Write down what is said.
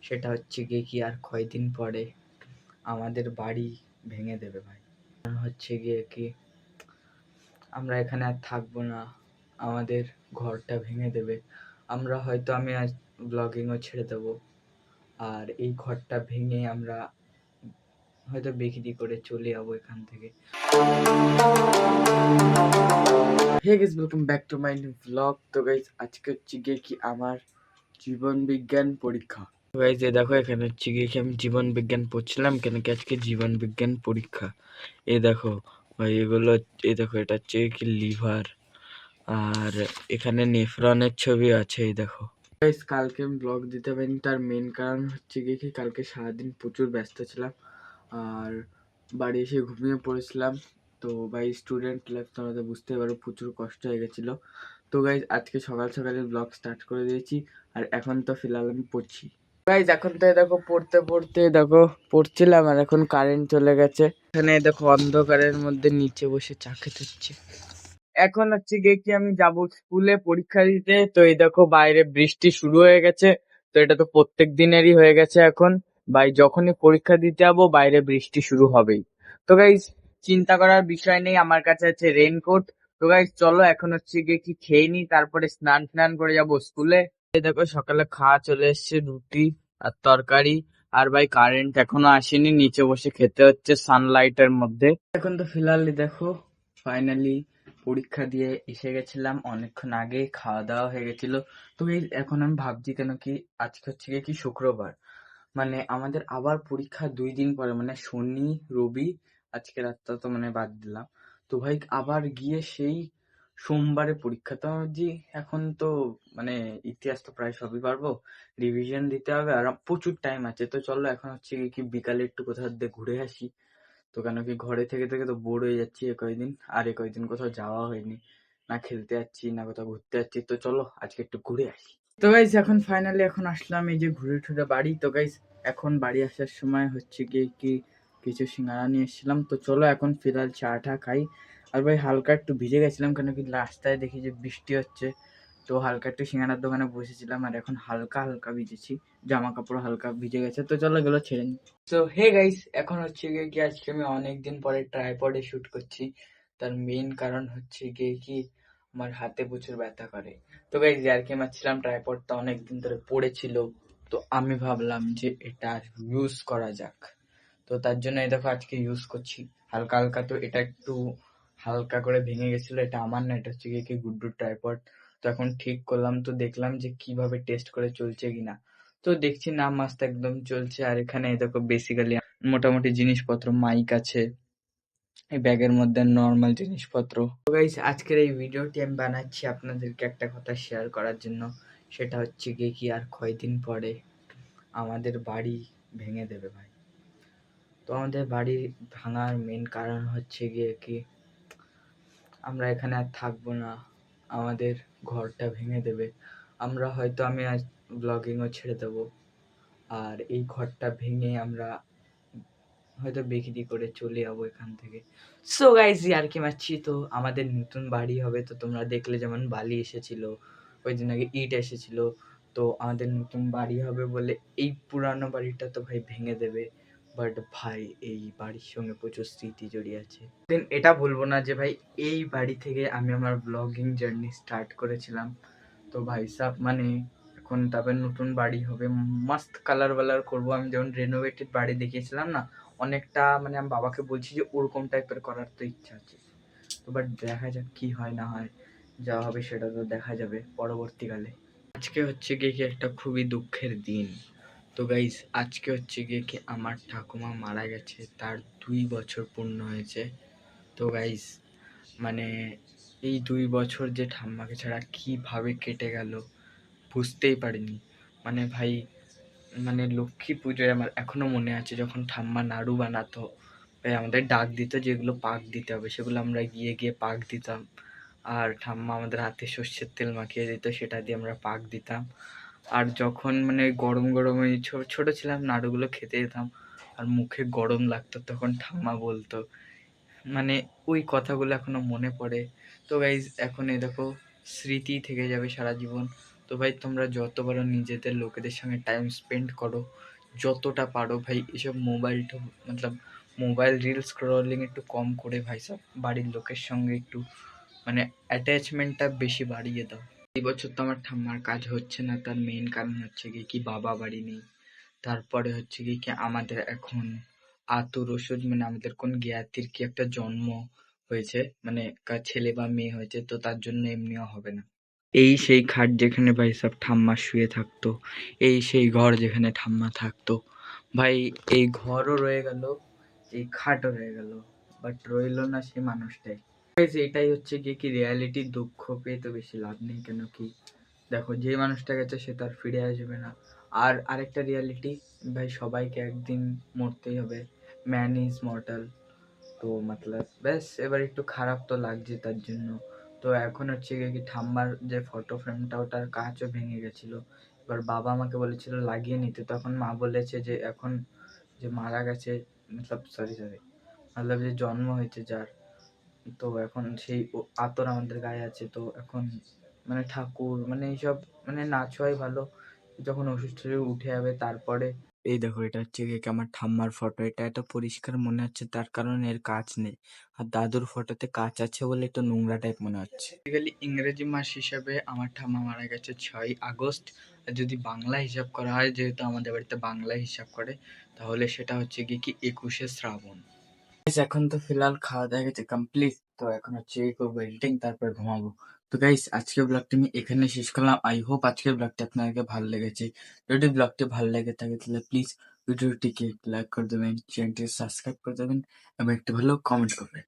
সেটা হচ্ছে গিয়ে কি আর কয়দিন পরে আমাদের বাড়ি ভেঙে দেবে ভাই। কারণ হচ্ছে গিয়ে কি আমরা এখানে আর থাকবো না, আমাদের ঘরটা ভেঙে দেবে। আমি আজ ব্লগিংও ছেড়ে দেবো, আর এই ঘরটা ভেঙে আমরা হয়তো বিক্রি করে চলে যাবো এখান থেকে। Hey guys, welcome back to my new vlog. তো গাইস, আজকে হচ্ছে গিয়ে কি আমার জীবন বিজ্ঞান পরীক্ষা। তো গাইস, এই দেখো এখানে হচ্ছে গিয়ে কি আমি জীবন বিজ্ঞান পড়ছিলাম, কেন কি আজকে জীবন বিজ্ঞান পরীক্ষা। এই দেখো ভাই, এগুলো এই দেখো, এটা হচ্ছে কি লিভার, আর এখানে নেফ্রনের ছবি আছে। এই দেখো গাইস, কালকে আমি ব্লগ দিতে পারিনি, তার মেন কারণ হচ্ছে গিয়ে কি কালকে সারাদিন প্রচুর ব্যস্ত ছিলাম, আর বাড়ি এসে ঘুমিয়ে পড়েছিলাম। তো ভাই, স্টুডেন্ট লাইফ তোমরা তো বুঝতে পারো, প্রচুর কষ্ট হয়ে গেছিলো। তো গাইজ, আজকে সকাল সকালে ব্লগ স্টার্ট করে দিয়েছি, আর এখন তো ফিলহাল আমি পড়ছি। গাইজ, এখন তো দেখো পড়তে পড়তে দেখো পড়ছিলাম, আর এখন কারেন্ট চলে গেছে। এখানে দেখো অন্ধকারের মধ্যে নিচে বসে চা খেতে হচ্ছে। এখন হচ্ছে গিয়ে কি আমি যাব স্কুলে পরীক্ষা দিতে। তো এই দেখো বাইরে বৃষ্টি শুরু হয়ে গেছে। তো এটা তো প্রত্যেক দিনেরই হয়ে গেছে এখন। ভাই, যখনই পরীক্ষা দিতে যাবো বাইরে বৃষ্টি শুরু হবেই। তো গাইজ, চিন্তা করার বিষয় নেই, আমার কাছে আছে রেইনকোট। তো গাইজ, চলো এখন হচ্ছে গিয়ে কি খেয়ে নি, তারপরে স্নান টান করে যাবো স্কুলে। এই দেখো সকালে খাওয়া চলে এসেছে, রুটি আর তরকারি। আর ভাই, কারেন্ট এখনো আসেনি, নিচে বসে খেতে হচ্ছে সানলাইটের মধ্যে। এখন তো ফিলহাল দেখো ফাইনালি পরীক্ষা দিয়ে এসে গেছিলাম অনেকক্ষণ আগে, খাওয়া দাওয়া হয়ে গেছিল। তো এই এখন আমি ভাবছি কেন কি আজকে হচ্ছে গিয়ে কি শুক্রবার, মানে আমাদের আবার পরীক্ষা 2 দিন পরে, মানে শনি রবি, আজকে রাতটা তো মানে বাদ দিলাম। তো ভাই, আবার গিয়ে সেই সোমবারে পরীক্ষা। তো আমি ভাবছি এখন তো মানে ইতিহাস তো প্রায় সবই পারবো, রিভিশন দিতে হবে, আর প্রচুর টাইম আছে। তো চলো এখন হচ্ছে গিয়ে কি বিকালে একটু কোথাও দিয়ে ঘুরে আসি। তো কেন কি ঘরে থেকে থেকে তো বোর হয়ে যাচ্ছি এ কয়দিন, আর এ কয়দিন কোথাও যাওয়া হয়নি, না খেলতে যাচ্ছি না কোথাও ঘুরতে যাচ্ছি। তো চলো আজকে একটু ঘুরে আসি। তো গাইস, এখন ফাইনালি এখন আসলাম এই যে ঘুরে টুরে বাড়ি। তো গাইস, এখন বাড়ি আসার সময় হচ্ছে গিয়ে কি কিছু সিঙ্গারা নিয়ে এসেছিলাম। তো চলো এখন ফিলহাল চা টা খাই। আর ভাই, হালকা একটু ভিজে গেছিলাম, কেন কি রাস্তায় দেখি যে বৃষ্টি হচ্ছে। তো হালকা একটু সিঙ্গারার দোকানে বসেছিলাম, আর এখন হালকা হালকা ভিজেছি, জামা কাপড় হালকা ভিজে গেছে। তো চলো এগুলো ছেড়ে নিই। তো হে গাইস, এখন হচ্ছে গিয়ে কি আজকে আমি অনেকদিন পরে ট্রাইপডে শুট করছি। তার মেইন কারণ হচ্ছে গিয়ে কি আমার হাতে প্রচুর ব্যথা করে। তো গাইস, ইয়ার্কি মারছিলাম, ট্রাইপডটা অনেকদিন ধরে পড়েছিল। তো আমি ভাবলাম যে এটা ইউজ করা যাক। তো তার জন্য এই দেখো আজকে ইউজ করছি হালকা হালকা। তো এটা একটু হালকা করে ভেঙে গেছিল, এটা আমার না, এটা হচ্ছে গিয়ে কি গুড্ডুর ট্রাইপড। তো এখন ঠিক করলাম, তো দেখলাম যে কিভাবে টেস্ট করে চলছে কিনা। তো দেখছি না, মাস্ত একদম চলছে। আর এখানে এই দেখো বেসিক্যালি মোটামুটি জিনিসপত্র, মাইক আছে এই ব্যাগের মধ্যে, নর্মাল জিনিসপত্র। তো গাইস, আজকের এই ভিডিওটি আমি বানাচ্ছি আপনাদেরকে একটা কথা শেয়ার করার জন্য। সেটা হচ্ছে গিয়ে কি আর কয়দিন পরে আমাদের বাড়ি ভেঙে দেবে ভাই। তো আমাদের বাড়ি ভাঙার মেন কারণ হচ্ছে গিয়ে কি আমরা এখানে আর থাকবো না, আমাদের ঘরটা ভেঙে দেবে। আমি আজ ব্লগিংও ছেড়ে দেবো, আর এই ঘরটা ভেঙে আমরা হয়তো বিক্রি করে চলে যাবো এখান থেকে। সো গাইস, আর কি মারছি। তো আমাদের নতুন বাড়ি হবে, তো তোমরা দেখলে যেমন বালি এসেছিল, ওই দিন আগে ইট এসেছিল। তো আমাদের নতুন বাড়ি হবে বলে এই পুরানো বাড়িটা তো ভাই ভেঙে দেবে। বাট ভাই, এই বাড়ির সঙ্গে প্রচুর স্মৃতি জড়িয়ে আছে। দেন এটা বলবো না যে ভাই, এই বাড়ি থেকে আমি আমার ব্লগিং জার্নি স্টার্ট করেছিলাম। তো ভাই সাব মানে এখন তারপরে নতুন বাড়ি হবে, মাস্ত কালার বালার করবো। আমি যেমন রেনোভেটেড বাড়ি দেখিয়েছিলাম না, অনেকটা মানে আমি বাবাকে বলছি যে ওরকম টাইপের করার তো ইচ্ছা আছে। তো বাট দেখা যাক কি হয় না হয়, যা হবে সেটা তো দেখা যাবে পরবর্তীকালে। আজকে হচ্ছে গিয়ে কি একটা খুবই দুঃখের দিন। তো গাইস, আজকে হচ্ছে গিয়ে কি আমার ঠাকুমা মারা গেছে, তার 2 বছর পূর্ণ হয়েছে। তো গাইস, মানে এই 2 বছর যে ঠাম্মাকে ছাড়া কিভাবে কেটে গেল বুঝতেই পারিনি। মানে ভাই, মানে লক্ষ্মী পুজোয় আমার এখনো মনে আছে, যখন ঠাম্মা নাড়ু বানাতো, ভাই আমাদের ডাক দিত যেগুলো পাক দিতে হবে, সেগুলো আমরা গিয়ে গিয়ে পাক দিতাম। আর ঠাম্মা আমাদের হাতে সর্ষের তেল মাখিয়ে দিত, সেটা দিয়ে আমরা পাক দিতাম। আর যখন মানে গরম গরম ওই ছোট ছিলাম, নাড়ুগুলো খেতে যেতাম আর মুখে গরম লাগতো, তখন ঠাম্মা বলতো, মানে ওই কথাগুলো এখনো মনে পড়ে। তো গাইজ, এখন এই দেখো স্মৃতি থেকে যাবে সারা জীবন। তো ভাই তোমরা যত পারো নিজেদের লোকেদের সঙ্গে টাইম স্পেন্ড করো, যতটা পারো ভাই। এসব মোবাইলটা মতলব মোবাইল রিল স্ক্রলিং একটু কম করে ভাই সব বাড়ির লোকের সঙ্গে একটু মানে অ্যাটাচমেন্টটা বেশি বাড়িয়ে দাও। এই বছর তো আমার ঠাম্মার কাজ হচ্ছে না, তার মেইন কারণ হচ্ছে কি বাবা বাড়ি নেই। তারপরে হচ্ছে কি আমাদের এখন আতুর ওষুধ মানে আমাদের কোন জ্ঞাতির কি একটা জন্ম হয়েছে, মানে ছেলে বা মেয়ে হয়েছে, তো তার জন্য এমনিও হবে না। এই সেই খাট যেখানে ভাই সব ঠাম্মা শুয়ে থাকতো, এই সেই ঘর যেখানে ঠাম্মা থাকতো ভাই, এই ঘরও রয়ে গেল, এই খাটও রয়ে গেল, বাট রইলো না সেই মানুষটাই। Guys, এটাই হচ্ছে গিয়ে কি রিয়ালিটি। দুঃখ পেয়ে তো বেশি লাভ নেই, কেন কি দেখো যে মানুষটা গেছে সে তার ফিরে আসবে না। আর আরেকটা রিয়ালিটি ভাই, সবাইকে একদিন মরতেই হবে, ম্যান ইজ মর্টাল। তো মতলব ব্যাস, এবার একটু খারাপ তো লাগছে তার জন্য। তো এখন হচ্ছে গিয়ে কি ঠাম্মার যে ফটো ফ্রেমটা ওটার কাঁচও ভেঙে গেছিল, এবার বাবা আমাকে বলেছিল লাগিয়ে নিতে, তখন মা বলেছে যে এখন যে মারা গেছে, মতলব সরি সরি মতলব যে জন্ম হয়েছে যার, তো এখন সেই আতর আমাদের গায়ে আছে। তো এখন মানে ঠাকুর মানে এইসব মানে না ছোঁয়াই ভালো, যখন অসুস্থ হয়ে উঠে যাবে তারপরে। এই দেখো এটা হচ্ছে গিয়ে কি আমার ঠাম্মার ফটো, এটা এত পরিষ্কার মনে হচ্ছে তার কারণ এর কাজ নেই, আর দাদুর ফটোতে কাজ আছে বলে একটু নোংরা টাইপ মনে হচ্ছে। বেসিক্যালি ইংরেজি মাস হিসাবে আমার ঠাম্মা মারা গেছে 6ই আগস্ট, আর যদি বাংলা হিসাব করা হয়, যেহেতু আমাদের বাড়িতে বাংলা হিসাব করে, তাহলে সেটা হচ্ছে গিয়ে কি 21শে শ্রাবণ। গাইস এখন তো ফিলহাল খাওয়া দাওয়া গেছে কমপ্লিট, তো এখন হচ্ছে এই করবো এডিটিং, তারপর ঘুমাবো। তো গাইস আজকের ব্লগটি আমি এখানে শেষ করলাম। আই হোপ আজকের ব্লগটি আপনাদেরকে ভালো লেগেছে। যদি ব্লগটি ভালো লেগে থাকে তাহলে প্লিজ ভিডিওটিকে লাইক করে দেবেন, চ্যানেলটি সাবস্ক্রাইব করে দেবেন এবং একটি ভালো কমেন্ট করবেন।